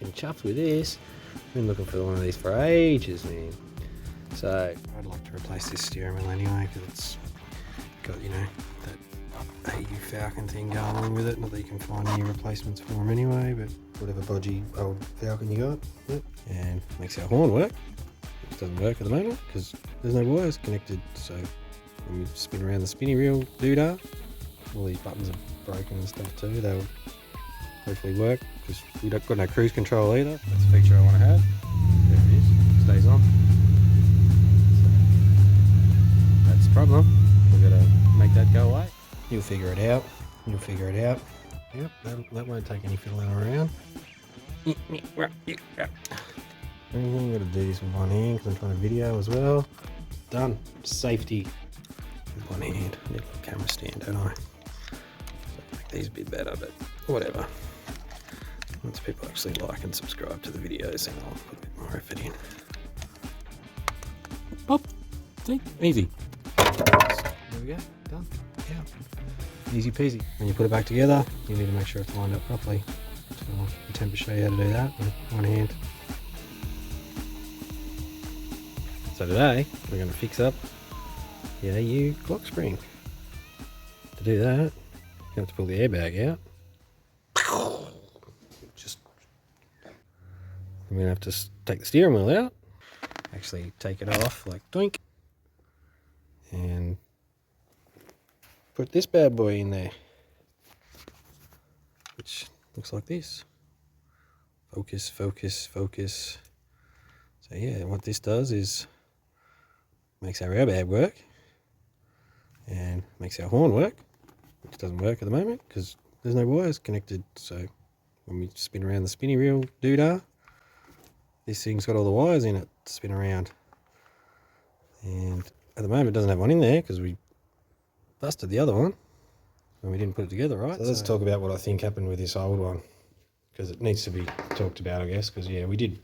fucking chuffed with this. Been looking for one of these for ages, man. So I'd like to replace this steering wheel anyway, because it's got, you know, that AU Falcon thing going along with it. Not that you can find any replacements for them anyway, but whatever bodgy old Falcon you got. Yep. And makes our horn work. It doesn't work at the moment because there's no wires connected. So when we spin around the spinny wheel doodah, all these buttons are broken and stuff too. They'll hopefully work because we don't got no cruise control either. That's a feature I want to have. There it is. Stays on. So that's the problem. We've got to make that go away. You'll figure it out. You'll figure it out. Yep, that won't take any fiddling around. I'm going to do this with one hand because I'm trying to video as well. Done. Safety with one hand. I need a little camera stand, don't I? So make these a bit better, but whatever. Once people actually like and subscribe to the videos, then I'll put a bit more effort in. Pop. See? Easy. There we go. Done. Yeah. Easy peasy. When you put it back together, you need to make sure it's lined up properly. So I'll attempt to show you how to do that with one hand. So today, we're going to fix up the AU clock spring. To do that, you have to pull the airbag out. We're going to have to take the steering wheel out, actually take it off like doink, and put this bad boy in there, which looks like this. Focus, focus, focus. So yeah, what this does is makes our airbag work and makes our horn work, which doesn't work at the moment because there's no wires connected. So when we spin around the spinny wheel doodah, this thing's got all the wires in it to spin around. And at the moment it doesn't have one in there because we busted the other one and we didn't put it together right. So let's talk about what I think happened with this old one, because it needs to be talked about, I guess, because yeah, we did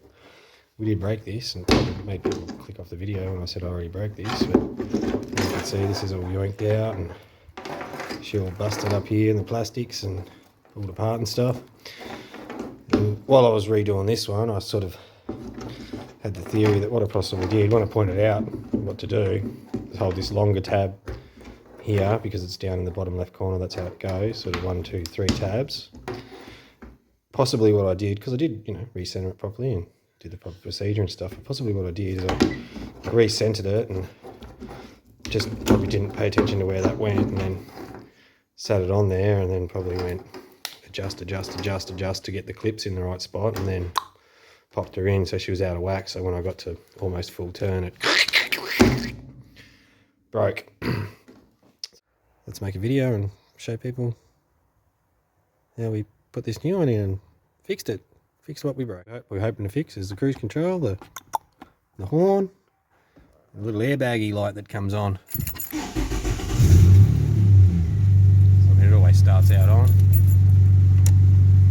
break this, and it made people click off the video when I said I already broke this, but as you can see, this is all yoinked out and she all busted up here in the plastics and pulled apart and stuff. And while I was redoing this one, I sort of had the theory that what I possibly did when I pointed out what to do is hold this longer tab here because it's down in the bottom left corner. That's how it goes, sort of 1, 2, 3 tabs. Possibly what I did, because I did, you know, recenter it properly and did the proper procedure and stuff. Possibly what I did is I recentered it and just probably didn't pay attention to where that went, and then sat it on there and then probably went adjust to get the clips in the right spot, and then popped her in so she was out of whack. So when I got to almost full turn, it broke. Let's make a video and show people how we put this new one in and fixed it. Fixed what we broke. What we're hoping to fix is the cruise control, the horn, the little airbaggy light that comes on. So I mean, it always starts out on,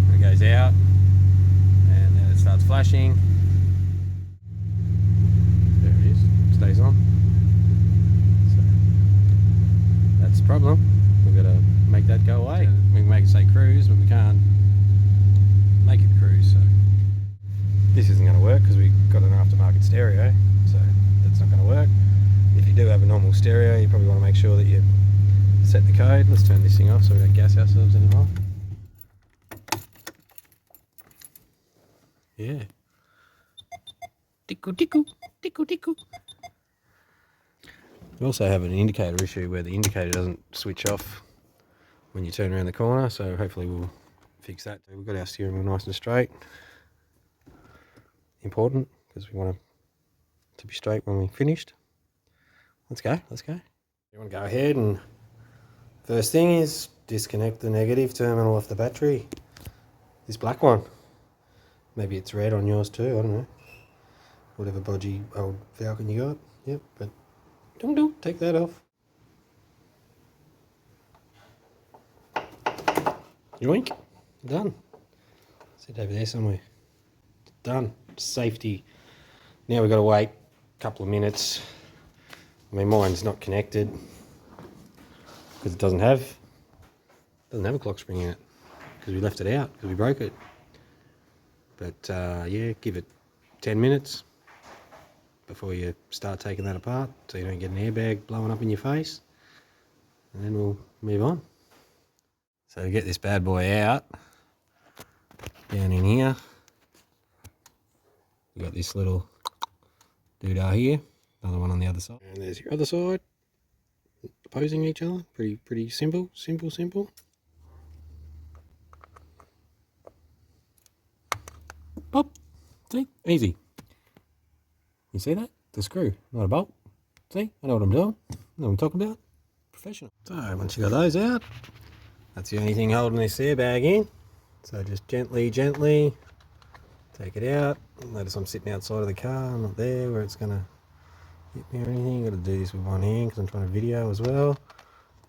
and it goes out, and then it starts flashing. There it is. It stays on. So that's the problem. We've got to make that go away. We can make it say cruise, but we can't make it cruise. So this isn't going to work because we've got an aftermarket stereo, so that's not going to work. If you do have a normal stereo, you probably want to make sure that you set the code. Let's turn this thing off so we don't gas ourselves anymore. Yeah. Tickle, tickle, tickle, tickle. We also have an indicator issue where the indicator doesn't switch off when you turn around the corner, so hopefully we'll fix that. We've got our steering wheel nice and straight. Important, because we want it to be straight when we're finished. Let's go, let's go. You want to go ahead and first thing is disconnect the negative terminal off the battery. This black one. Maybe it's red on yours too, I don't know. Whatever bodgy old Falcon you got. Yep, but don't take that off. Yoink. Done. Sit over there somewhere. Done. Safety. Now we've got to wait a couple of minutes. I mean, mine's not connected because it doesn't have a clock spring in it because we left it out because we broke it. But yeah, give it 10 minutes before you start taking that apart, so you don't get an airbag blowing up in your face, and then we'll move on. So to get this bad boy out, down in here, we've got this little doodah here, another one on the other side, and there's your other side, opposing each other. Pretty simple. Pop, see, easy. You see that? The screw, not a bolt. See, I know what I'm doing. I know what I'm talking about. Professional. So once you got those out, that's the only thing holding this airbag in. So just gently take it out. Notice I'm sitting outside of the car. I'm not there where it's gonna hit me or anything. Got to do this with one hand because I'm trying to video as well.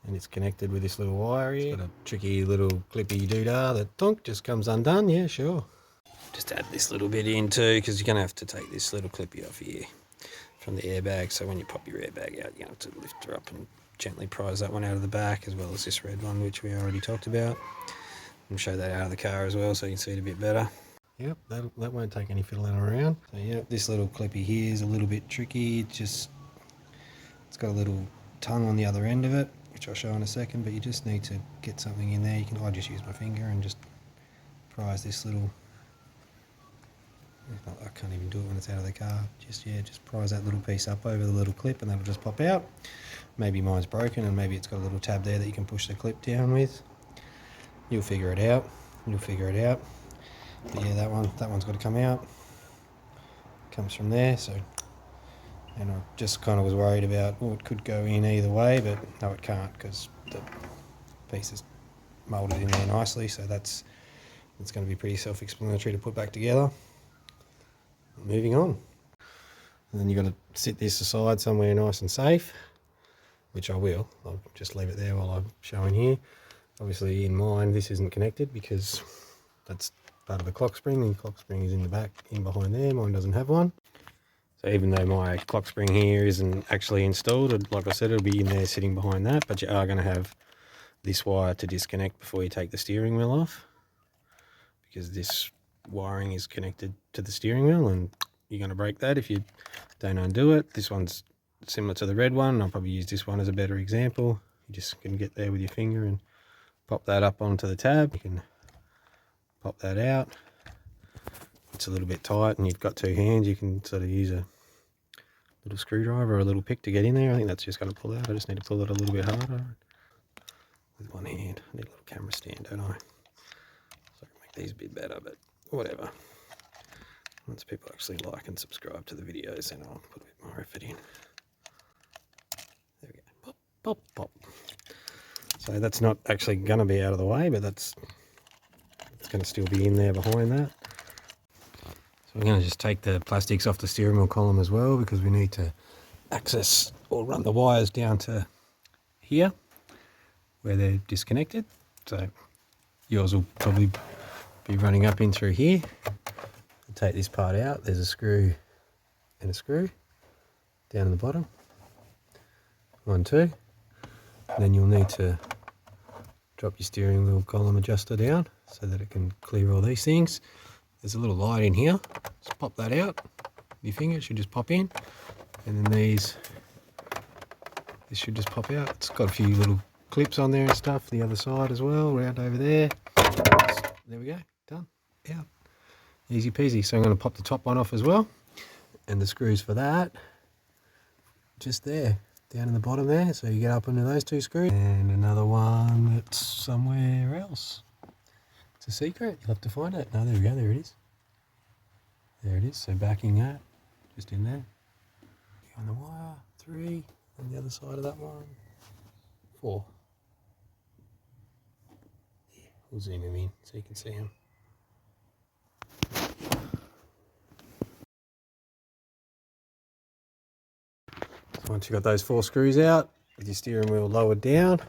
And it's connected with this little wire here. Got a tricky little clippy doodah that thunk just comes undone. Yeah, sure. Just add this little bit in too, because you're gonna have to take this little clippy off here from the airbag. So when you pop your airbag out, you have to lift her up and gently prise that one out of the back, as well as this red one, which we already talked about. And show that out of the car as well, so you can see it a bit better. Yep, that won't take any fiddling around. So yeah, this little clippy here is a little bit tricky. It's got a little tongue on the other end of it, which I'll show in a second, but you just need to get something in there. I just use my finger and just prise this little, I can't even do it when it's out of the car. Just prise that little piece up over the little clip and that'll just pop out. Maybe mine's broken and maybe it's got a little tab there that you can push the clip down with. You'll figure it out. But yeah, that one's got to come out. Comes from there, so. And I just kind of was worried about, it could go in either way, but no, it can't, because the piece is moulded in there nicely, so it's going to be pretty self-explanatory to put back together. Moving on. And then you've got to sit this aside somewhere nice and safe, which I will. I'll just leave it there while I'm showing here. Obviously in mine this isn't connected because that's part of the clock spring. The clock spring is in the back, in behind there. Mine doesn't have one. So even though my clock spring here isn't actually installed, like I said, it'll be in there sitting behind that, but you are going to have this wire to disconnect before you take the steering wheel off, because this wiring is connected to the steering wheel and you're going to break that if you don't undo it. This one's similar to the red one. I'll probably use this one as a better example. You just can get there with your finger and pop that up onto the tab. You can pop that out. It's a little bit tight and you've got two hands. You can sort of use a little screwdriver or a little pick to get in there. I think that's just going to pull out. I just need to pull it a little bit harder with one hand. I need a little camera stand, don't I? So I can make these a bit better, but whatever. Once people actually like and subscribe to the videos, then I'll put a bit more effort in. There we go. Pop, pop, pop. So that's not actually going to be out of the way, but it's going to still be in there behind that. So we're going to just take the plastics off the steering wheel column as well, because we need to access or run the wires down to here where they're disconnected. So yours will probably be running up in through here. I'll take this part out. There's a screw and a screw down in the bottom. 1, 2. And then you'll need to drop your steering wheel column adjuster down so that it can clear all these things. There's a little light in here. Just pop that out with your finger. It should just pop in. And then this should just pop out. It's got a few little clips on there and stuff. The other side as well, around over there. There we go. Done. Out. Easy peasy. So I'm going to pop the top one off as well. And the screws for that, just there, down in the bottom there. So you get up into those two screws. And another one that's somewhere else. It's a secret. You'll have to find it. No, there we go. There it is. There it is. So backing that, just in there. On the wire, 3. On the other side of that one, 4. Yeah, we'll zoom him in so you can see him. So once you've got those 4 screws out, with your steering wheel lowered down,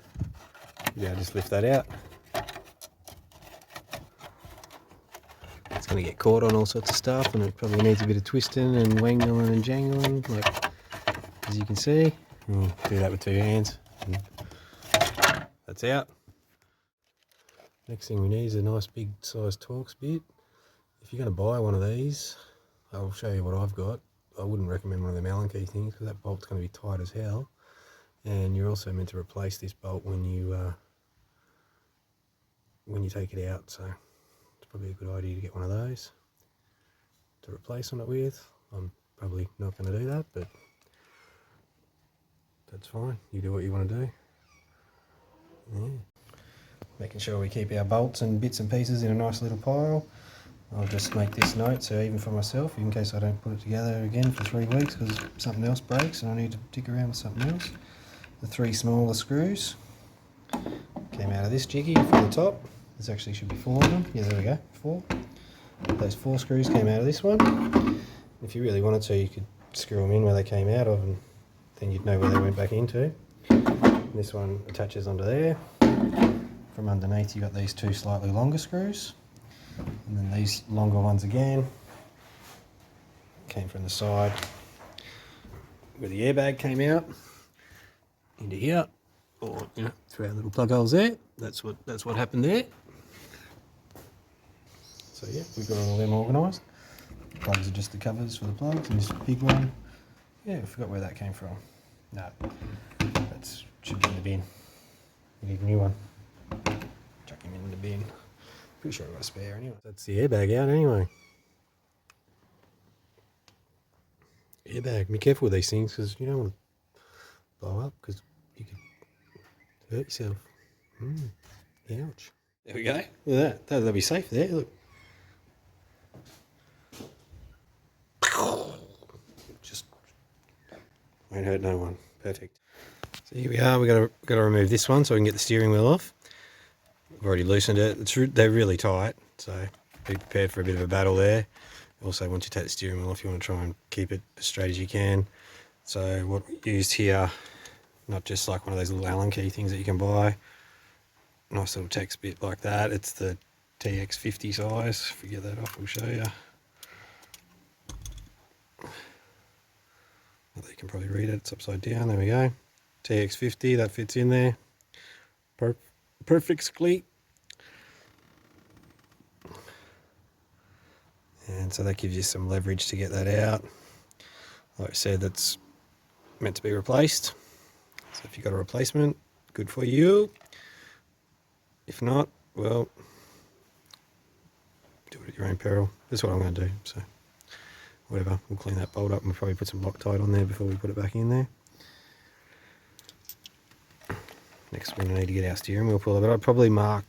just lift that out. It's going to get caught on all sorts of stuff, and it probably needs a bit of twisting and wangling and jangling, like as you can see. We'll do that with 2 hands. And that's out. Next thing we need is a nice big size Torx bit. if you're going to buy one of these, I'll show you what I've got. I wouldn't recommend one of them Allen key things because that bolt's going to be tight as hell. And you're also meant to replace this bolt when you take it out. So it's probably a good idea to get one of those to replace on it with. I'm probably not going to do that, but that's fine. You do what you want to do. Yeah. Making sure we keep our bolts and bits and pieces in a nice little pile. I'll just make this note, so even for myself, in case I don't put it together again for 3 weeks because something else breaks and I need to tick around with something else. The 3 smaller screws came out of this jiggy from the top. There actually should be 4 of them. Yeah, there we go, 4. Those 4 screws came out of this one. If you really wanted to, you could screw them in where they came out of, and then you'd know where they went back into. And this one attaches onto there. From underneath, you've got these 2 slightly longer screws, and then these longer ones again came from the side where the airbag came out into here, or through our little plug holes there. That's what happened there. So yeah, we've got all of them organised. The plugs are just the covers for the plugs, and this big one, yeah, I forgot where that came from. No, that should be in the bin. We need a new one. Chuck him in the bin. Pretty sure I've got a spare anyway. That's the airbag out anyway. Airbag. Be careful with these things because you don't want to blow up because you could hurt yourself. Ouch. There we go. Look at that. That'll be safe there. Look. Just won't hurt no one. Perfect. So here we are. We've got to remove this one so we can get the steering wheel off. I've already loosened it. They're really tight, so be prepared for a bit of a battle there. Also, once you take the steering wheel off, you want to try and keep it as straight as you can. So what we used here, not just like one of those little Allen key things that you can buy. Nice little text bit like that. It's the TX50 size. If we get that off, we'll show you. Well, you can probably read it. It's upside down. There we go. TX50. That fits in there. Perfectly. And so that gives you some leverage to get that out. Like I said, that's meant to be replaced. So if you've got a replacement, good for you. If not, well, do it at your own peril. That's what I'm going to do. So whatever, we'll clean that bolt up and we'll probably put some Loctite on there before we put it back in there. Next, we're going to need to get our steering wheel puller, but I'd probably mark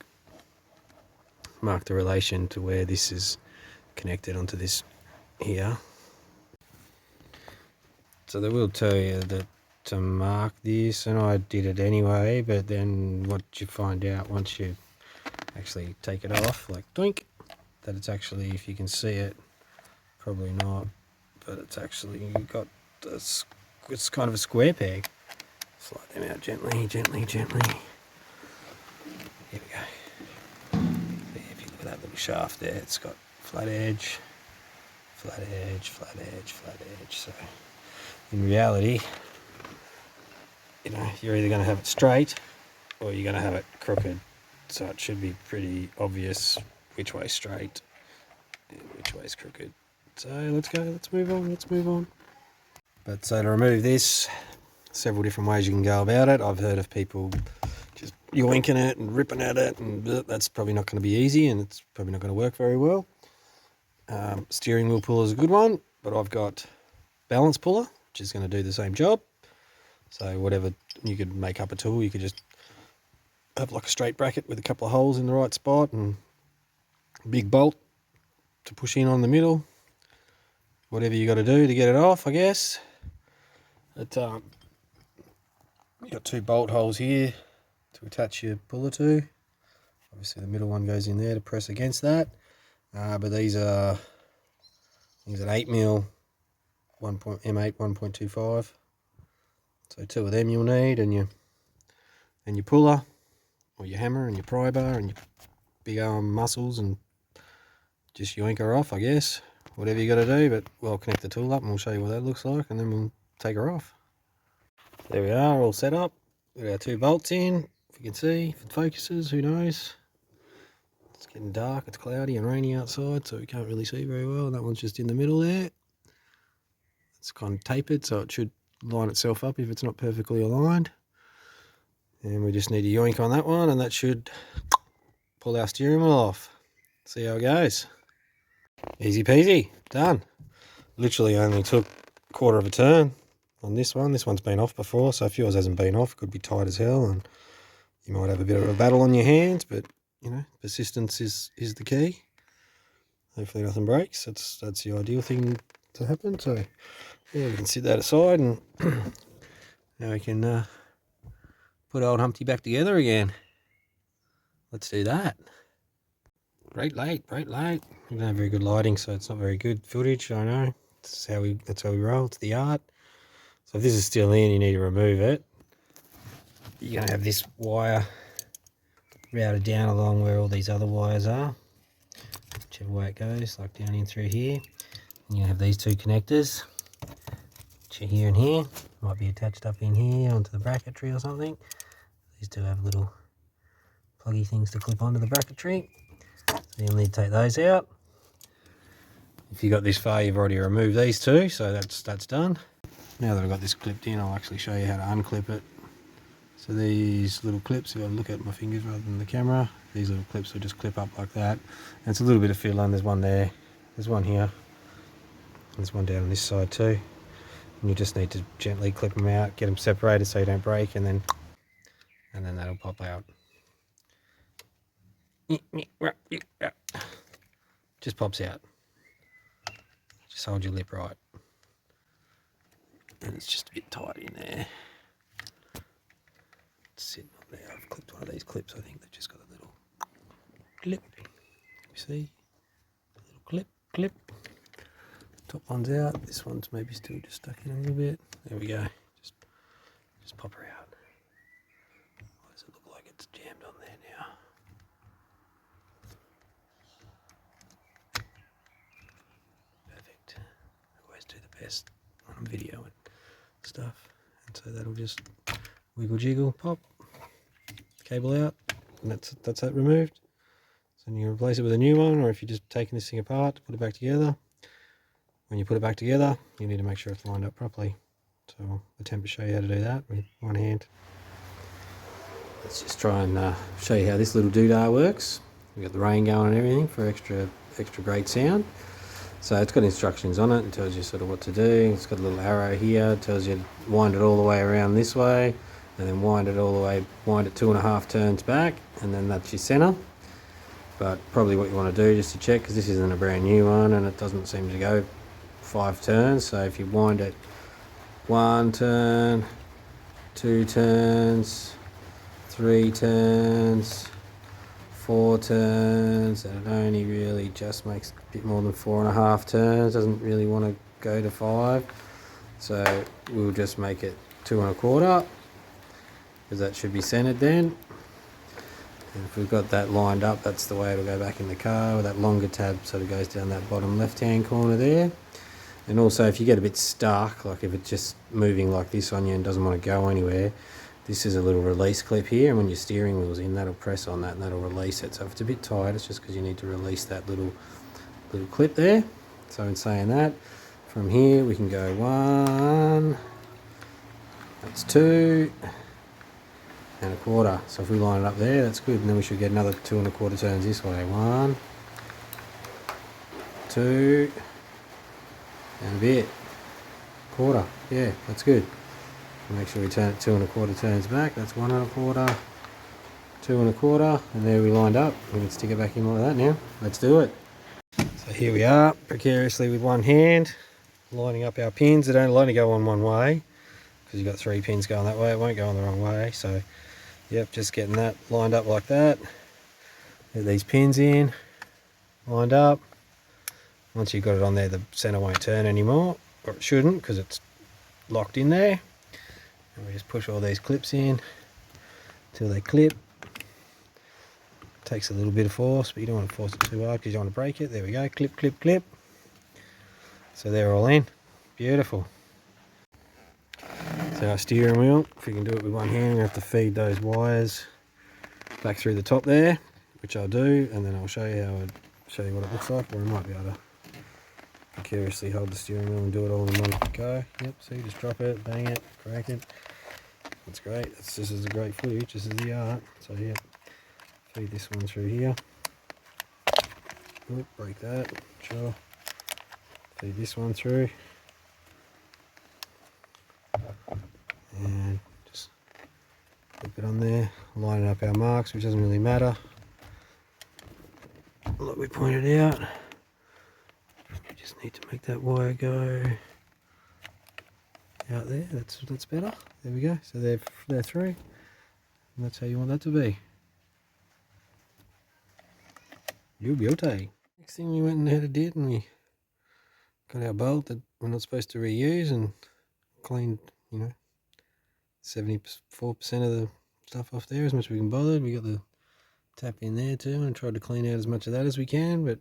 the relation to where this is connected onto this here. So they will tell you that to mark this, and I did it anyway, but then what you find out once you actually take it off, like doink, that it's actually, if you can see it, probably not, but it's actually got this, it's kind of a square peg. Slide them out gently, gently, gently. Here we go. There, if you look at that little shaft there, it's got flat edge, flat edge, flat edge, flat edge. So in reality, you're either going to have it straight or you're going to have it crooked. So it should be pretty obvious which way's straight and which way's crooked. So let's go, let's move on. But so to remove this, several different ways you can go about it. I've heard of people just yoinking it and ripping at it, and that's probably not going to be easy, and it's probably not going to work very well. Steering wheel puller is a good one, but I've got balance puller, which is going to do the same job. So whatever, you could make up a tool. You could just have like a straight bracket with a couple of holes in the right spot and a big bolt to push in on the middle. Whatever you got to do to get it off, I guess. But you've got 2 bolt holes here to attach your puller to. Obviously the middle one goes in there to press against that. But these are 8mm M8 1.25. So 2 of them you'll need, and your puller, or your hammer and your pry bar and your big arm muscles, and just yoink her off, I guess. Whatever you got to do, but we'll connect the tool up and we'll show you what that looks like, and then we'll take her off. There we are, all set up. Got our 2 bolts in, if you can see, if it focuses, who knows. It's getting dark, it's cloudy and rainy outside, so we can't really see very well. And that one's just in the middle there. It's kind of tapered, so it should line itself up if it's not perfectly aligned. And we just need to yoink on that one, and that should pull our steering wheel off. See how it goes. Easy peasy, done. Literally only took a quarter of a turn on this one. This one's been off before, so if yours hasn't been off, it could be tight as hell, and you might have a bit of a battle on your hands, but you know, persistence is the key. Hopefully nothing breaks. That's the ideal thing to happen. So yeah, we can set that aside, and now we can put old Humpty back together again. Let's do that. Bright light. We don't have very good lighting, so it's not very good footage. I know. That's how we roll. It's the art. So if this is still in, you need to remove it. You're gonna have this wire routed down along where all these other wires are, whichever way it goes, like down in through here. And you have these two connectors, which are here and here. Might be attached up in here onto the bracketry or something. These two have little pluggy things to clip onto the bracketry. So you'll need to take those out. If you got this far, you've already removed these two, so that's done. Now that I've got this clipped in, I'll actually show you how to unclip it. So these little clips, if I look at my fingers rather than the camera, these little clips will just clip up like that. And it's a little bit of fiddling. There's one there, there's one here, there's one down on this side too. And you just need to gently clip them out, get them separated so you don't break, and then that'll pop out. Just pops out. Just hold your lip right. And it's just a bit tight in there. It's sitting on there. I've clipped one of these clips. I think they've just got a little clip. Can you see? A little clip. Top one's out. This one's maybe still just stuck in a little bit. There we go. Just pop her out. Why does it look like it's jammed on there now? Perfect. I always do the best when I'm videoing stuff. And so that'll just wiggle jiggle, pop, cable out, and that's that removed. So you can replace it with a new one, or if you're just taking this thing apart to put it back together. When you put it back together, you need to make sure it's lined up properly. So I'll attempt to show you how to do that with one hand. Let's just try and show you how this little doodah works. We've got the rain going and everything for extra great sound. So it's got instructions on it. It tells you sort of what to do. It's got a little arrow here. It tells you to wind it all the way around this way, and then wind it 2.5 turns back, and then that's your center. But probably what you want to do, just to check, because this isn't a brand new one and it doesn't seem to go 5 turns. So if you wind it 1 turn, 2 turns, 3 turns, 4 turns, and it only really just makes a bit more than 4.5 turns, doesn't really want to go to 5, so we'll just make it 2.25, because that should be centered then. And if we've got that lined up, that's the way it'll go back in the car, with that longer tab sort of goes down that bottom left hand corner there. And also if you get a bit stuck, like if it's just moving like this on you and doesn't want to go anywhere, this is a little release clip here, and when your steering wheel's in, that'll press on that and that'll release it. So if it's a bit tight, it's just because you need to release that little clip there. So in saying that, from here we can go 1, that's 2.25. So if we line it up there, that's good, and then we should get another 2.25 turns this way. 1, 2, and a bit. Quarter. Yeah, that's good. Make sure we turn it 2.25 turns back. That's 1.25, 2.25, and there we lined up. We can stick it back in like that now. Let's do it. So here we are, precariously with one hand, lining up our pins. They don't only go on one way, because you've got 3 pins going that way. It won't go on the wrong way. So, yep, just getting that lined up like that. Get these pins in, lined up. Once you've got it on there, the center won't turn anymore, or it shouldn't, because it's locked in there. And we just push all these clips in until they clip. Takes a little bit of force, but you don't want to force it too hard because you don't want to break it. There we go, clip, clip, clip. So they're all in. Beautiful. So our steering wheel, if we can do it with one hand, we have to feed those wires back through the top there. which I'll do, and then I'll show you what it looks like, or I might be able to precariously hold the steering wheel and do it all in one go. Yep, see, just drop it, bang it, crank it. That's great. This is a great footage. This is the art. So yeah, feed this one through here. Oop, break that. Sure. Feed this one through. And just flip it on there. Lining up our marks, which doesn't really matter. Like we pointed out, we just need to make that wire go out there. That's better. There we go. So they're through, and that's how you want that to be. You'll be okay. Next thing we went and had a did, and we got our bolt that we're not supposed to reuse, and cleaned, 74% of the stuff off there as much as we can bother. We got the tap in there too, and tried to clean out as much of that as we can, but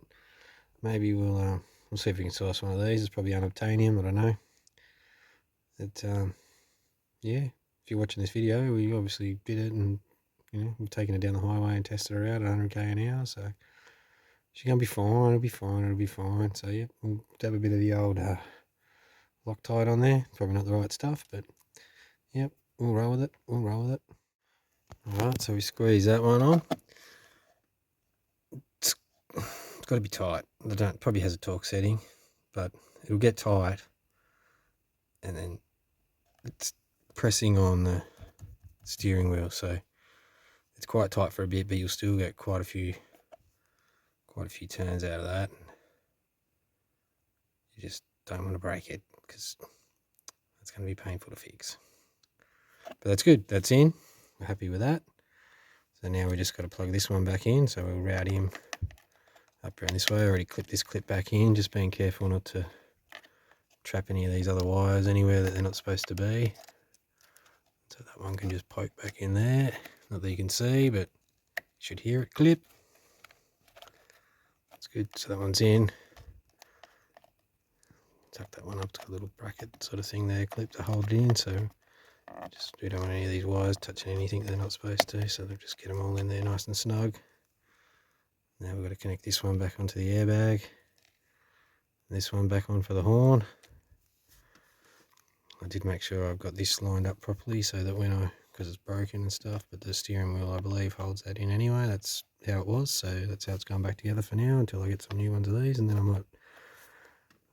maybe we'll see if we can source one of these. It's probably unobtainium, I don't know. But yeah, if you're watching this video, we obviously did it, and we've taken it down the highway and tested her out at 100k an hour, so she's gonna be fine. It'll be fine. So yeah, we'll have a bit of the old Loctite on there. Probably not the right stuff, but yep, we'll roll with it. Alright, so we squeeze that one on. It's got to be tight. It probably has a torque setting, but it'll get tight, and then it's pressing on the steering wheel, so it's quite tight for a bit, but you'll still get quite a few turns out of that. You just don't want to break it, because it's going to be painful to fix. But that's good. That's in. We're happy with that. So now we just got to plug this one back in. So we'll route him up around this way. I already clipped this clip back in, just being careful not to trap any of these other wires anywhere that they're not supposed to be. So that one can just poke back in there. Not that you can see, but you should hear it clip. That's good. So that one's in. Tuck that one up to a little bracket sort of thing there, clip to hold it in. So just, we don't want any of these wires touching anything they're not supposed to. So they'll just get them all in there nice and snug. Now we've got to connect this one back onto the airbag. This one back on for the horn. I did make sure I've got this lined up properly so that when because it's broken and stuff, but the steering wheel, I believe, holds that in anyway. That's how it was, so that's how it's gone back together for now until I get some new ones of these, and then I might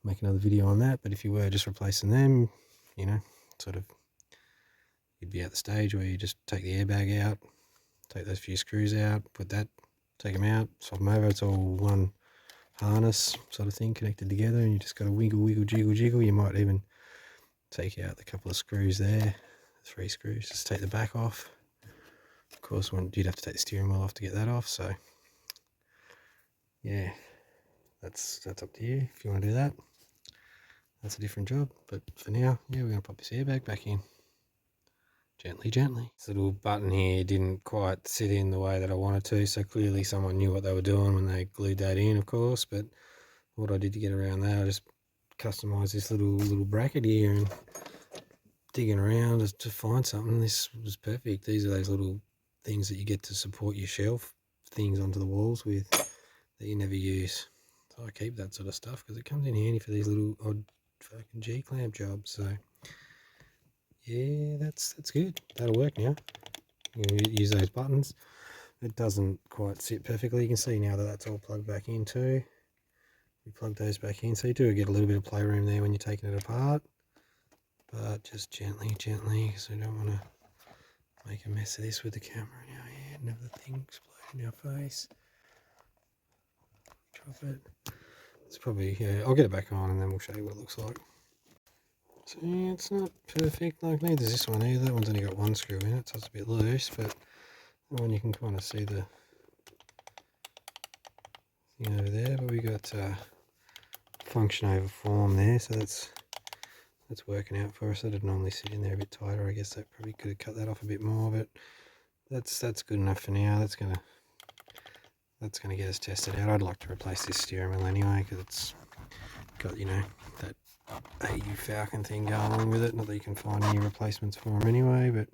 make another video on that. But if you were just replacing them, sort of, you'd be at the stage where you just take the airbag out, take those few screws out, take them out, swap them over. It's all one harness sort of thing connected together, and you just got to wiggle, jiggle. You might even take out the couple of screws there, 3 screws, just take the back off. Of course, you'd have to take the steering wheel off to get that off, so yeah, that's up to you if you want to do that. That's a different job, but for now, yeah, we're going to pop this airbag back in. Gently. This little button here didn't quite sit in the way that I wanted to, so clearly someone knew what they were doing when they glued that in, of course, but what I did to get around that, I just customized this little bracket here, and digging around to find something. This was perfect. These are those little things that you get to support your shelf things onto the walls with that you never use. So I keep that sort of stuff because it comes in handy for these little odd fucking G-clamp jobs. So yeah, that's good. That'll work now. You can use those buttons. It doesn't quite sit perfectly. You can see now that that's all plugged back in too. We plug those back in, so you do get a little bit of playroom there when you're taking it apart, but just gently, because we don't want to make a mess of this with the camera in our hand and have the thing explode in our face. Drop it. It's probably, yeah, I'll get it back on and then we'll show you what it looks like. So yeah, it's not perfect, like neither is this one either. That one's only got 1 screw in it, so it's a bit loose, but that one you can kind of see the thing over there, but we got function over form there, so that's working out for us. That'd normally sit in there a bit tighter. I guess that probably could have cut that off a bit more, but that's good enough for now. That's gonna get us tested out. I'd like to replace this steering wheel anyway because it's got that AU Falcon thing going along with it. Not that you can find any replacements for them anyway, but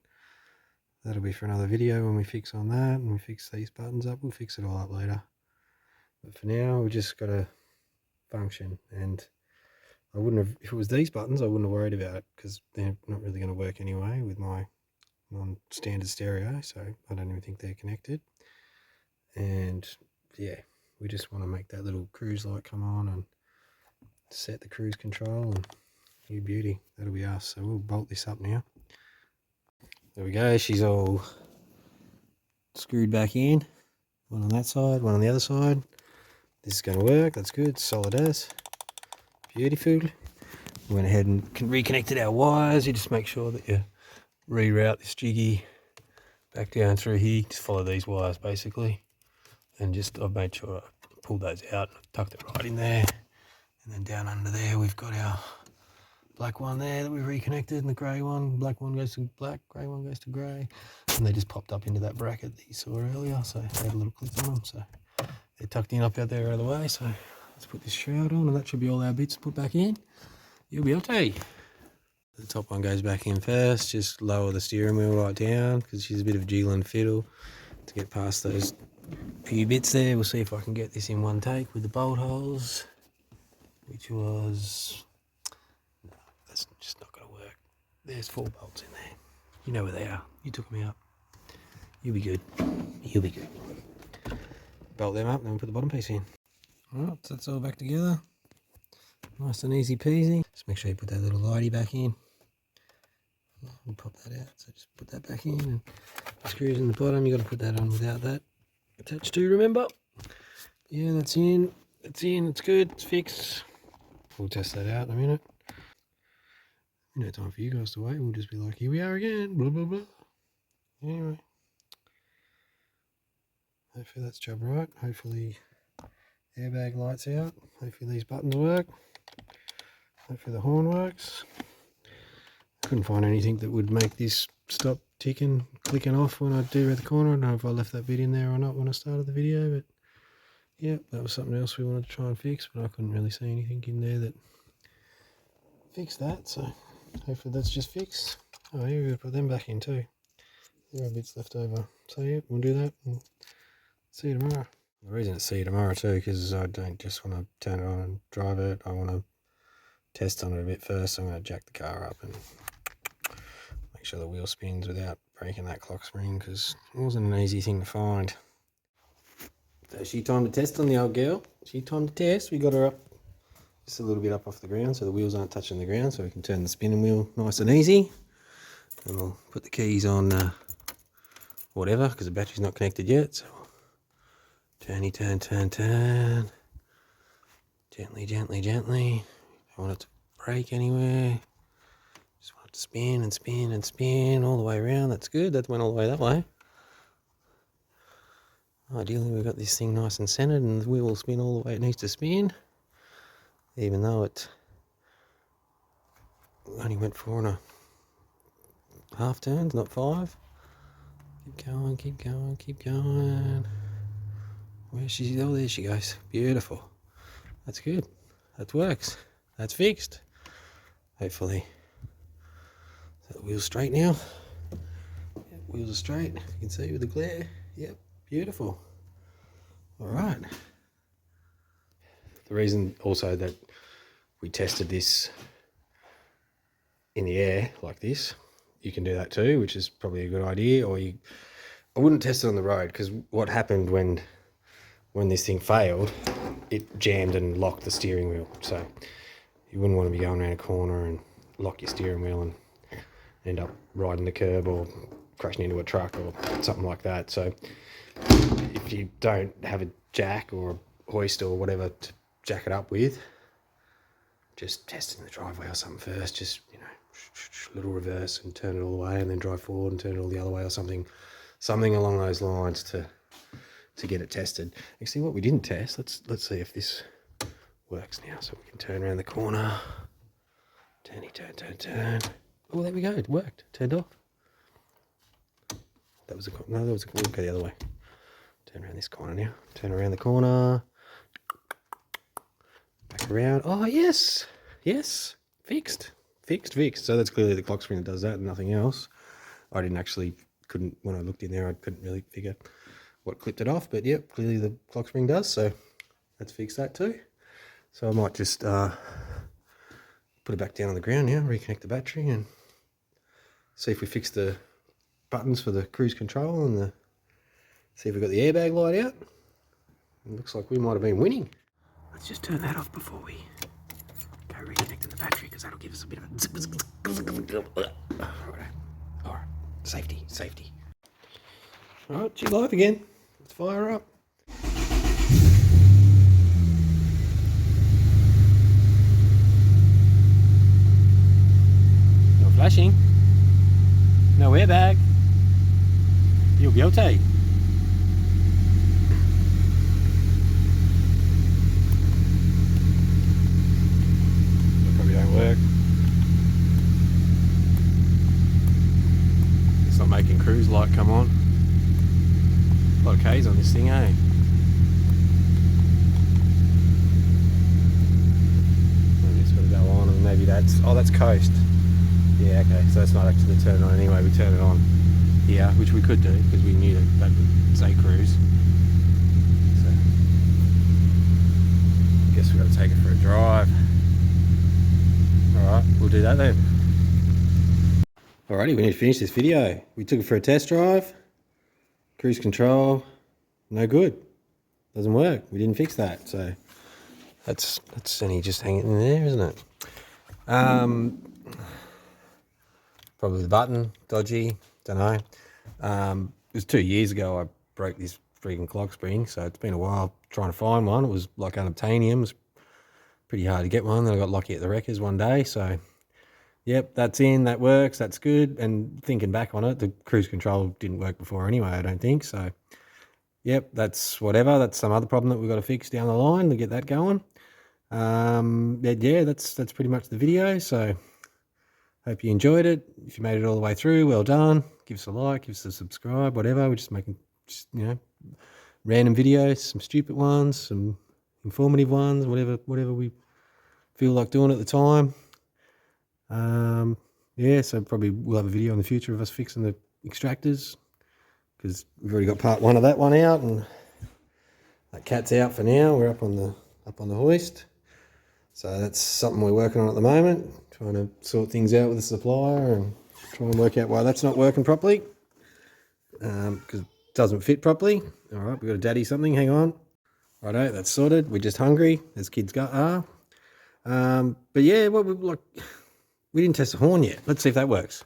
That'll be for another video when we fix on that and we fix these buttons up. We'll fix it all up later. But for now, we just got to function. And I wouldn't have, if it was these buttons, I wouldn't have worried about it because they're not really going to work anyway with my non-standard stereo. So I don't even think they're connected. And yeah, we just want to make that little cruise light come on and set the cruise control, and you beauty, that'll be us. So we'll bolt this up now. There we go, she's all screwed back in. One on that side, one on the other side. This is going to work, that's good, solid as. Beautiful. We went ahead and reconnected our wires. You just make sure that you reroute this jiggy back down through here. Just follow these wires basically. And just, I've made sure I pulled those out, tucked it right in there. And then down under there, we've got our black one there that we've reconnected, and the grey one. Black one goes to black, grey one goes to grey. And they just popped up into that bracket that you saw earlier. So they had a little clip on them. So they're tucked in up out there out of the way. So let's put this shroud on, and that should be all our bits put back in. You'll be okay. The top one goes back in first. Just lower the steering wheel right down because she's a bit of a jiggle and fiddle to get past those few bits there. We'll see if I can get this in one take with the bolt holes, which was, no, that's just not going to work. There's 4 bolts in there. You know where they are. You took them out. You'll be good. You'll be good. Bolt them up and then we'll put the bottom piece in. Alright, so that's all back together. Nice and easy peasy. Just make sure you put that little lighty back in. We'll pop that out. So just put that back in, and the screws in the bottom, you got to put that on without that attached to, remember? Yeah, that's in. It's in. It's good. It's fixed. We'll test that out in a minute. No time for you guys to wait. We'll just be like, here we are again. Blah, blah, blah. Anyway. Hopefully that's job right. Hopefully airbag lights out. Hopefully these buttons work. Hopefully the horn works. Couldn't find anything that would make this stop ticking, clicking off when I do around the corner. I don't know if I left that bit in there or not when I started the video, but yeah, that was something else we wanted to try and fix, but I couldn't really see anything in there that fixed that, so hopefully that's just fixed. Oh, here we've got to put them back in too. There are bits left over. So yeah, we'll do that and see you tomorrow. The reason it's see you tomorrow too, because I don't just want to turn it on and drive it. I want to test on it a bit first. So I'm going to jack the car up and make sure the wheel spins without breaking that clock spring, because it wasn't an easy thing to find. So she timed to test on the old girl. She timed to test. We got her up just a little bit up off the ground so the wheels aren't touching the ground, so we can turn the spinning wheel nice and easy. And we'll put the keys on whatever, because the battery's not connected yet. So turny, turn, turn, turn. Gently, gently, gently. Don't want it to break anywhere. Just want it to spin and spin and spin all the way around. That's good. That went all the way that way. Ideally, we've got this thing nice and centered, and the wheel will spin all the way it needs to spin, even though it only went 4.5 turns, not 5. Keep going, keep going, keep going. Where's she? Oh, there she goes. Beautiful. That's good. That works. That's fixed. Hopefully. So the wheel's straight now. Yep, wheels are straight. You can see with the glare. Yep. Beautiful. All right. The reason also that we tested this in the air like this, you can do that too, which is probably a good idea. Or I wouldn't test it on the road, because what happened when this thing failed, it jammed and locked the steering wheel. So you wouldn't want to be going around a corner and lock your steering wheel and end up riding the curb or crashing into a truck or something like that. So if you don't have a jack or a hoist or whatever to jack it up with, just test it in the driveway or something first. Just, you know, little reverse and turn it all the way, and then drive forward and turn it all the other way or something along those lines to get it tested. Actually, what we didn't test, let's see if this works now. So we can turn around the corner, turny, turn, turn, turn. Oh, there we go. It worked. Turned off. That was we'll go the other way. Turn around this corner now. Turn around the corner. Back around. Oh, yes. Yes. Fixed. Fixed. So that's clearly the clock spring that does that and nothing else. I didn't actually couldn't, when I looked in there, I couldn't really figure what clipped it off, but yep, clearly the clock spring does, so let's fix that too. So I might just put it back down on the ground now, reconnect the battery, and see if we fix the buttons for the cruise control and see if we've got the airbag light out. It looks like we might have been winning. Let's just turn that off before we go reconnecting the battery, because that'll give us a bit of a... Alright, safety. Alright, she's live again. Let's fire her up. No flashing. No airbag. You'll be okay. Probably don't work. It's not making cruise light come on. A lot of K's on this thing, eh? Maybe it's got to go on, and maybe that's... Oh, that's coast. Yeah, okay, so that's not actually turned on anyway. We turn it on here, which we could do because we knew that would say cruise. So, I guess we've got to take it for a drive. Alright, we'll do that then. Alrighty, we need to finish this video. We took it for a test drive. Cruise control, no good. Doesn't work. We didn't fix that, so that's only just hanging in there, isn't it? Probably the button, dodgy, don't know. It was 2 years ago I broke this freaking clock spring, so it's been a while trying to find one. It was like unobtainium. It was pretty hard to get one. Then I got lucky at the wreckers one day, so yep, that's in, that works, that's good. And thinking back on it, the cruise control didn't work before anyway, I don't think. So yep, that's whatever. That's some other problem that we've got to fix down the line to get that going. Yeah, that's pretty much the video. So hope you enjoyed it. If you made it all the way through, well done. Give us a like, give us a subscribe, whatever. We're just making, random videos, some stupid ones, some informative ones, whatever we feel like doing at the time. Yeah, so probably we'll have a video in the future of us fixing the extractors, because we've already got part one of that one out, and that cat's out for now. We're up on the hoist, so that's something we're working on at the moment, trying to sort things out with the supplier and try and work out why that's not working properly, because it doesn't fit properly. All right, we've got to daddy something. Hang on. Righto, that's sorted. We're just hungry, as kids are. But yeah, we didn't test the horn yet. Let's see if that works.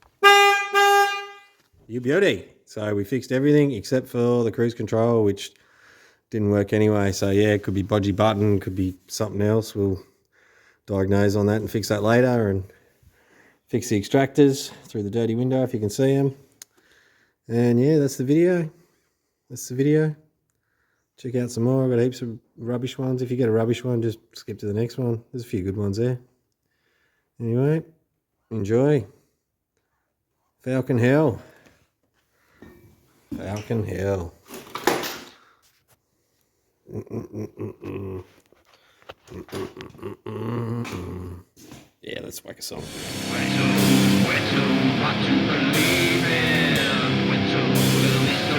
You beauty. So we fixed everything except for the cruise control, which didn't work anyway. So yeah, it could be bodgy button, could be something else. We'll diagnose on that and fix that later, and fix the extractors through the dirty window if you can see them. And yeah, that's the video. Check out some more. I've got heaps of rubbish ones. If you get a rubbish one, just skip to the next one. There's a few good ones there. Anyway, enjoy. Falcon Hell. Falcon Hell. Yeah, let's whack a song. Where to, what to believe in, where to really so.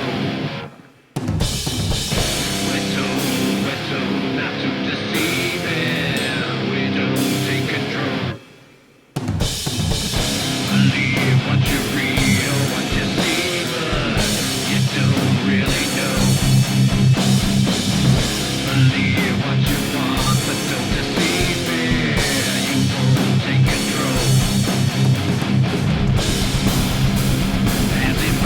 Where to, not to deceive in, we don't take control. Believe what you read or what you see, but you don't really know. Believe what you want, but don't deceive me. You won't take control. As if I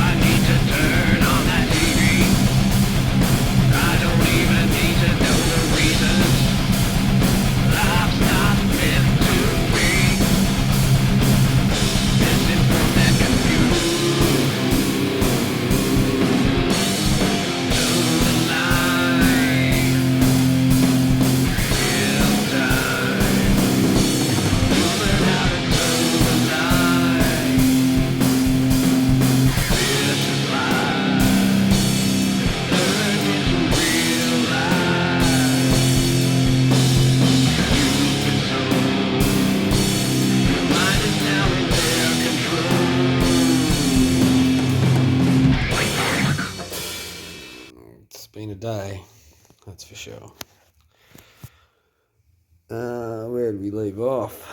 It's been a day, that's for sure. Where did we leave off?